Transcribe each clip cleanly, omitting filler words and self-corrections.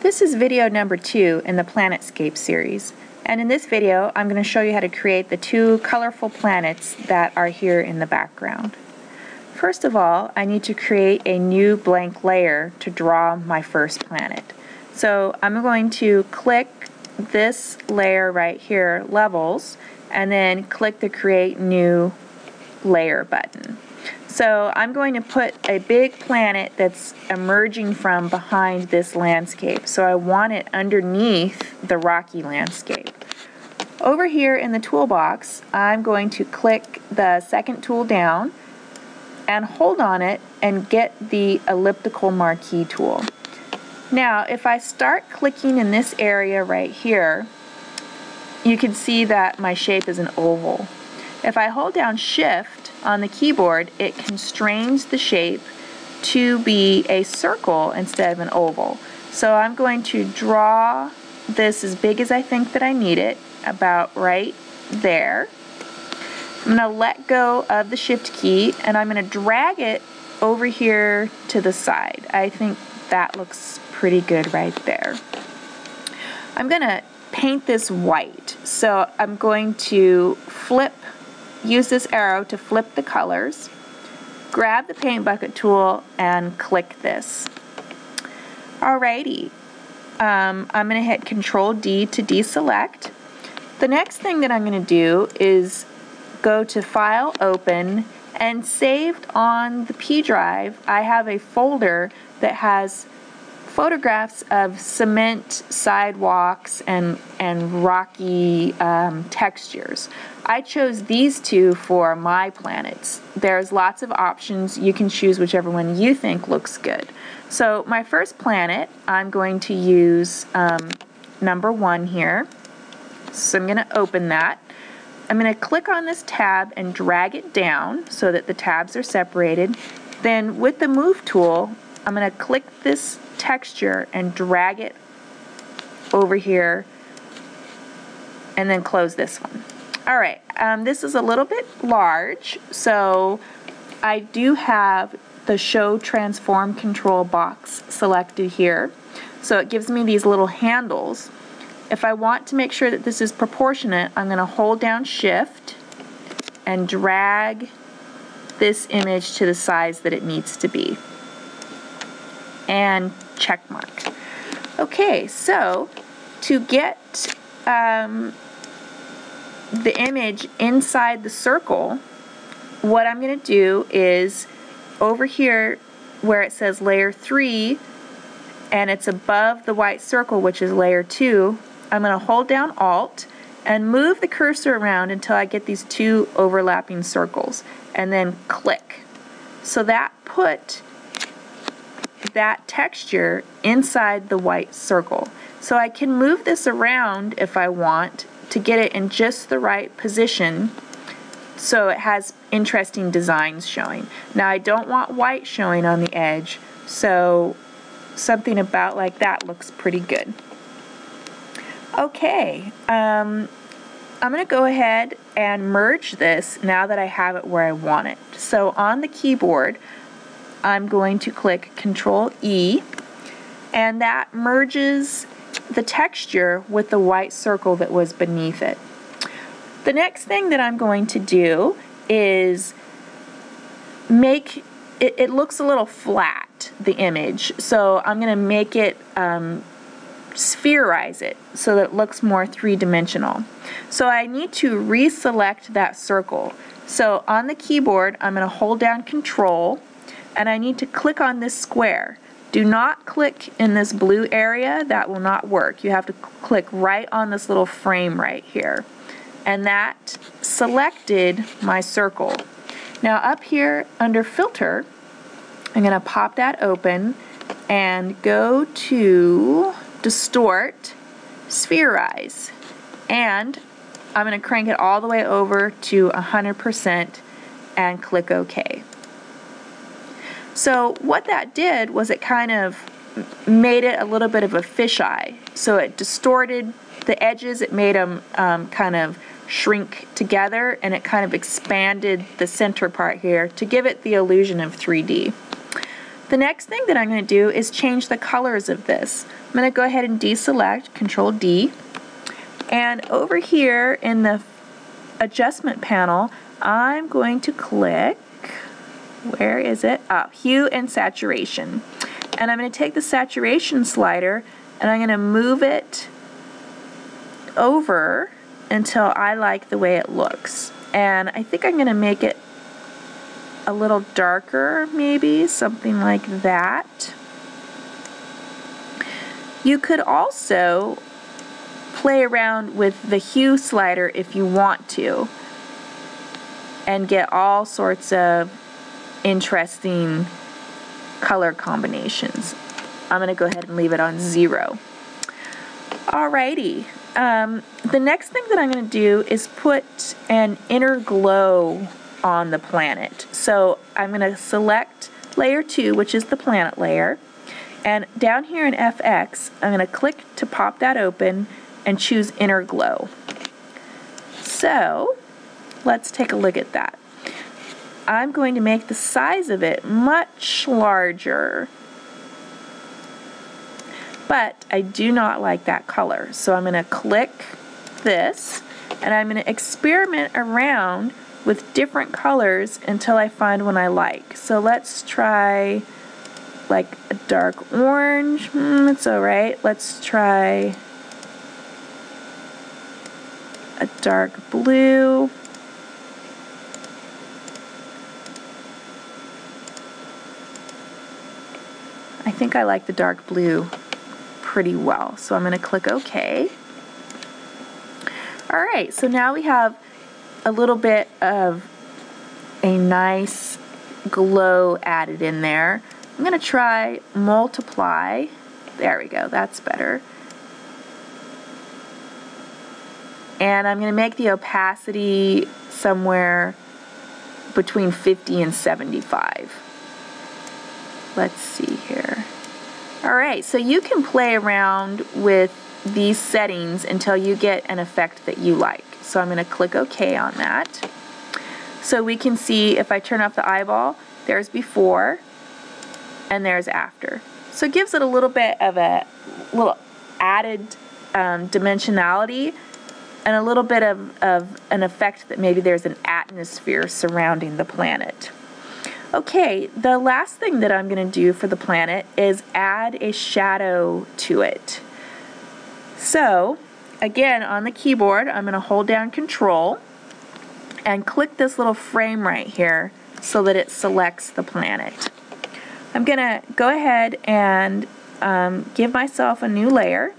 This is video number 2 in the Planetscape series, and in this video I'm going to show you how to create the 2 colorful planets that are here in the background. First of all, I need to create a new blank layer to draw my first planet. So I'm going to click this layer right here, Levels, and then click the Create New Layer button. So I'm going to put a big planet that's emerging from behind this landscape. So I want it underneath the rocky landscape. Over here in the toolbox, I'm going to click the second tool down and hold on it and get the elliptical marquee tool. Now, if I start clicking in this area right here, you can see that my shape is an oval. If I hold down Shift on the keyboard, it constrains the shape to be a circle instead of an oval. So I'm going to draw this as big as I think that I need it, about right there. I'm going to let go of the Shift key and I'm going to drag it over here to the side. I think that looks pretty good right there. I'm going to paint this white. So I'm going to use this arrow to flip the colors, grab the paint bucket tool, and click this. Alrighty, I'm going to hit Control D to deselect. The next thing that I'm going to do is go to File, Open, and saved on the P drive, I have a folder that has photographs of cement sidewalks and rocky textures. I chose these 2 for my planets. There's lots of options. You can choose whichever one you think looks good. So my first planet, I'm going to use number 1 here. So I'm going to open that. I'm going to click on this tab and drag it down so that the tabs are separated. Then with the Move tool, I'm going to click this texture and drag it over here and then close this one. Alright, this is a little bit large, so I do have the Show Transform Control box selected here. So it gives me these little handles. If I want to make sure that this is proportionate, I'm going to hold down Shift and drag this image to the size that it needs to be. And check mark. Okay, so to get the image inside the circle, what I'm going to do is over here where it says layer 3 and it's above the white circle, which is layer 2, I'm going to hold down Alt and move the cursor around until I get these 2 overlapping circles and then click. So that put that texture inside the white circle. So I can move this around if I want to get it in just the right position so it has interesting designs showing. Now I don't want white showing on the edge, so something about like that looks pretty good. Okay, I'm going to go ahead and merge this now that I have it where I want it. So on the keyboard, I'm going to click Control E, and that merges the texture with the white circle that was beneath it. The next thing that I'm going to do is make it looks a little flat, the image, so I'm going to make it spherize it so that it looks more three-dimensional. So I need to reselect that circle. So on the keyboard, I'm going to hold down Control, and I need to click on this square. Do not click in this blue area, that will not work. You have to click right on this little frame right here. And that selected my circle. Now up here under Filter, I'm going to pop that open and go to Distort, Spherize. And I'm going to crank it all the way over to 100% and click OK. So what that did was it kind of made it a little bit of a fisheye. So it distorted the edges, it made them kind of shrink together, and it kind of expanded the center part here to give it the illusion of 3D. The next thing that I'm going to do is change the colors of this. I'm going to go ahead and deselect, Control D, and over here in the adjustment panel, I'm going to click, where is it? Hue and Saturation. And I'm going to take the saturation slider and I'm going to move it over until I like the way it looks. And I think I'm going to make it a little darker, maybe, something like that. You could also play around with the hue slider if you want to and get all sorts of interesting color combinations. I'm going to go ahead and leave it on 0. Alrighty. The next thing that I'm going to do is put an inner glow on the planet. So I'm going to select layer 2, which is the planet layer, and down here in FX I'm going to click to pop that open and choose inner glow. So let's take a look at that. I'm going to make the size of it much larger, but I do not like that color, so I'm going to click this and I'm going to experiment around with different colors until I find one I like. So let's try like a dark orange. It's alright. Let's try a dark blue. I think I like the dark blue pretty well, so I'm going to click OK. Alright, so now we have a little bit of a nice glow added in there. I'm going to try multiply. There we go, that's better. And I'm going to make the opacity somewhere between 50 and 75. Let's see here. Alright, so you can play around with these settings until you get an effect that you like. So I'm going to click OK on that. So we can see if I turn off the eyeball, there's before and there's after. So it gives it a little bit of a little added dimensionality and a little bit of an effect that maybe there's an atmosphere surrounding the planet. Okay, the last thing that I'm going to do for the planet is add a shadow to it. So again, on the keyboard, I'm going to hold down Control and click this little frame right here so that it selects the planet. I'm going to go ahead and give myself a new layer.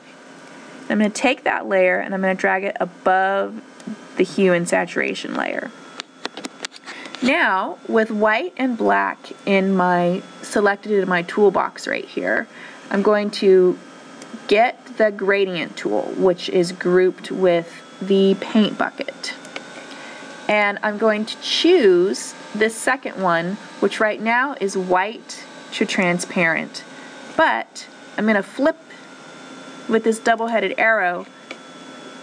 I'm going to take that layer and I'm going to drag it above the hue and saturation layer. Now, with white and black selected in my toolbox right here, I'm going to get the gradient tool, which is grouped with the paint bucket. And I'm going to choose this second one, which right now is white to transparent. But I'm going to flip with this double-headed arrow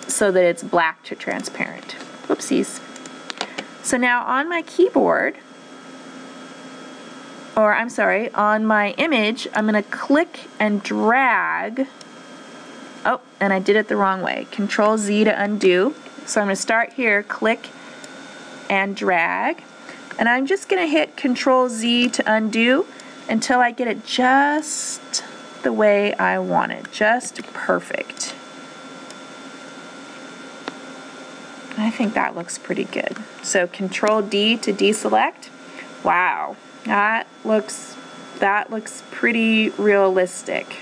so that it's black to transparent. Whoopsies. So now on my keyboard, or I'm sorry, on my image, I'm going to click and drag. Oh, and I did it the wrong way. Control Z to undo. So I'm going to start here, click and drag. And I'm just going to hit Control Z to undo until I get it just the way I want it, just perfect. I think that looks pretty good. So Control D to deselect. Wow, that looks pretty realistic.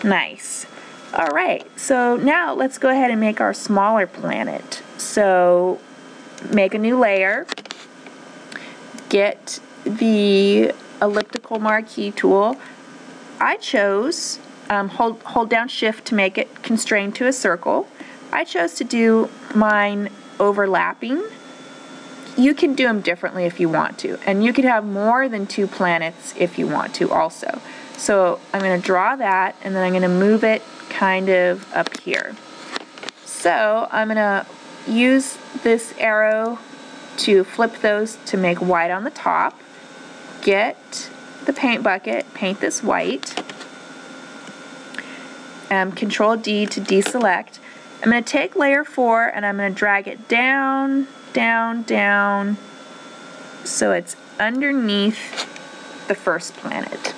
Nice. All right, so now let's go ahead and make our smaller planet. So make a new layer, get the elliptical marquee tool. I chose, hold down Shift to make it constrained to a circle. I chose to do mine overlapping. You can do them differently if you want to, and you could have more than 2 planets if you want to also. So I'm going to draw that, and then I'm going to move it kind of up here. So I'm going to use this arrow to flip those to make white on the top, get the paint bucket, paint this white. Control D to deselect. I'm going to take layer 4 and I'm going to drag it down, down, down, so it's underneath the first planet.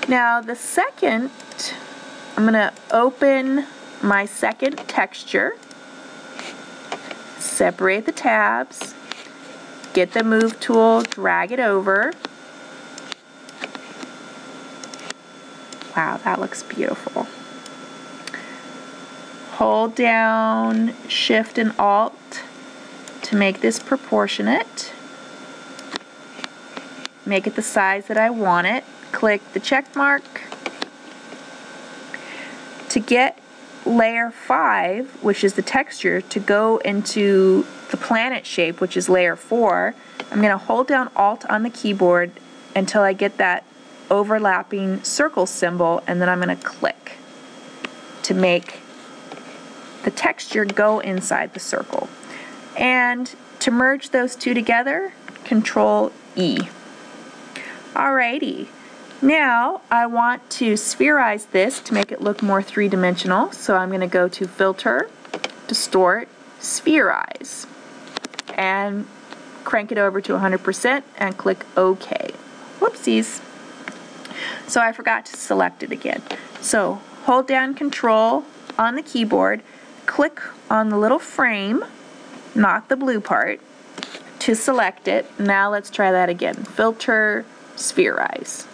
Now the second, I'm going to open my second texture, separate the tabs, get the move tool, drag it over. Wow, that looks beautiful. Hold down Shift and Alt to make this proportionate. Make it the size that I want it. Click the check mark. To get layer 5, which is the texture, to go into the planet shape, which is layer 4, I'm going to hold down Alt on the keyboard until I get that overlapping circle symbol, and then I'm going to click to make the texture go inside the circle. And to merge those two together, Control E. Alrighty, now I want to spherize this to make it look more three-dimensional, so I'm going to go to Filter, Distort, Spherize, and crank it over to 100% and click OK. Whoopsies. So I forgot to select it again. So hold down Control on the keyboard, click on the little frame, not the blue part, to select it. Now let's try that again. Filter, Spherize.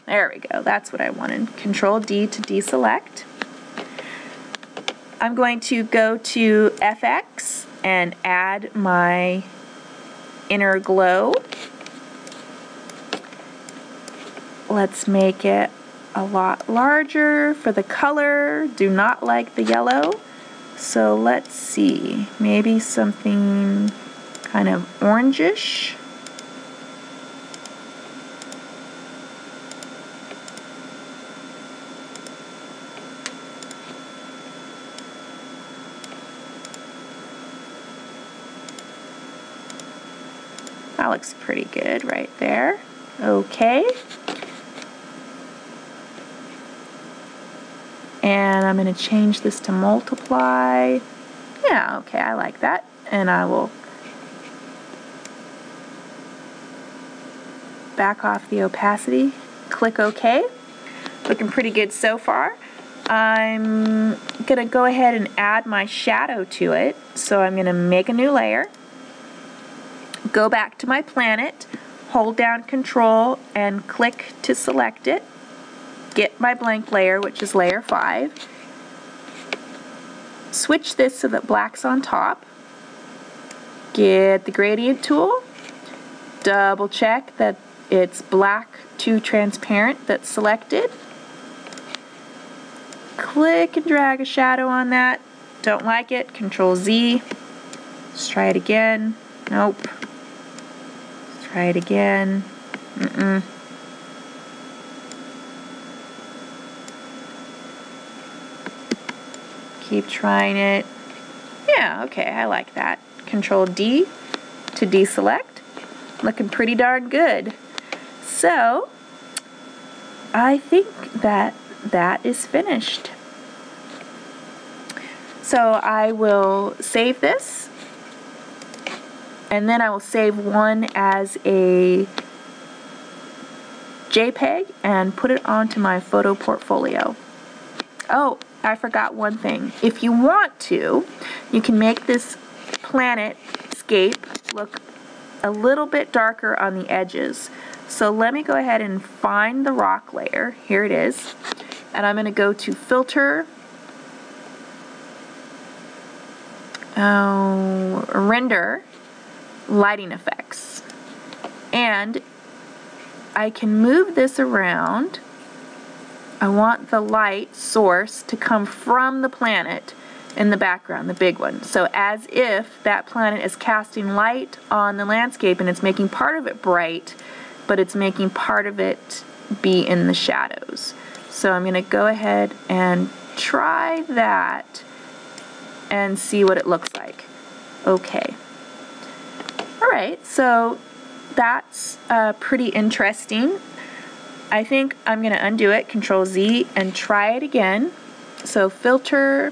There we go. That's what I wanted. Control D to deselect. I'm going to go to FX and add my inner glow. Let's make it a lot larger for the color. Do not like the yellow. So let's see, maybe something kind of orangish. That looks pretty good right there. Okay. And I'm going to change this to multiply. Yeah, okay, I like that. And I will back off the opacity. Click OK. Looking pretty good so far. I'm going to go ahead and add my shadow to it. So I'm going to make a new layer. Go back to my planet. Hold down Control and click to select it. Get my blank layer, which is layer 5. Switch this so that black's on top. Get the gradient tool. Double check that it's black to transparent that's selected. Click and drag a shadow on that. Don't like it, Control Z. Let's try it again. Nope. Let's try it again. Keep trying it. Yeah, okay, I like that. Control D to deselect. Looking pretty darn good. So, I think that is finished. So I will save this, and then I will save one as a JPEG and put it onto my photo portfolio. Oh, I forgot one thing. If you want to, you can make this Planetscape look a little bit darker on the edges. So let me go ahead and find the rock layer. Here it is. And I'm going to go to Filter, Render, Lighting Effects. And I can move this around. I want the light source to come from the planet in the background, the big one. So as if that planet is casting light on the landscape and it's making part of it bright, but it's making part of it be in the shadows. So I'm going to go ahead and try that and see what it looks like. Okay. Alright, so that's pretty interesting. I think I'm going to undo it, Control Z, and try it again. So filter,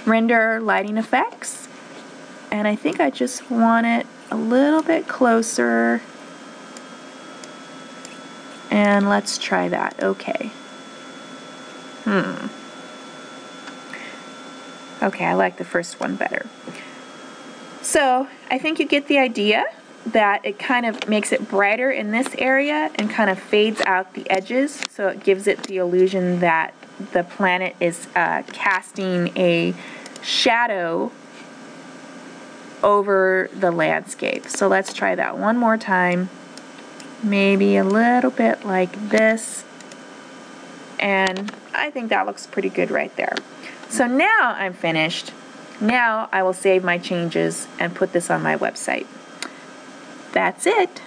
render lighting effects, and I think I just want it a little bit closer, and let's try that. Okay. Okay, I like the first one better. So I think you get the idea that it kind of makes it brighter in this area and kind of fades out the edges, so it gives it the illusion that the planet is casting a shadow over the landscape. So let's try that one more time. Maybe a little bit like this. And I think that looks pretty good right there. So now I'm finished. Now I will save my changes and put this on my website. That's it.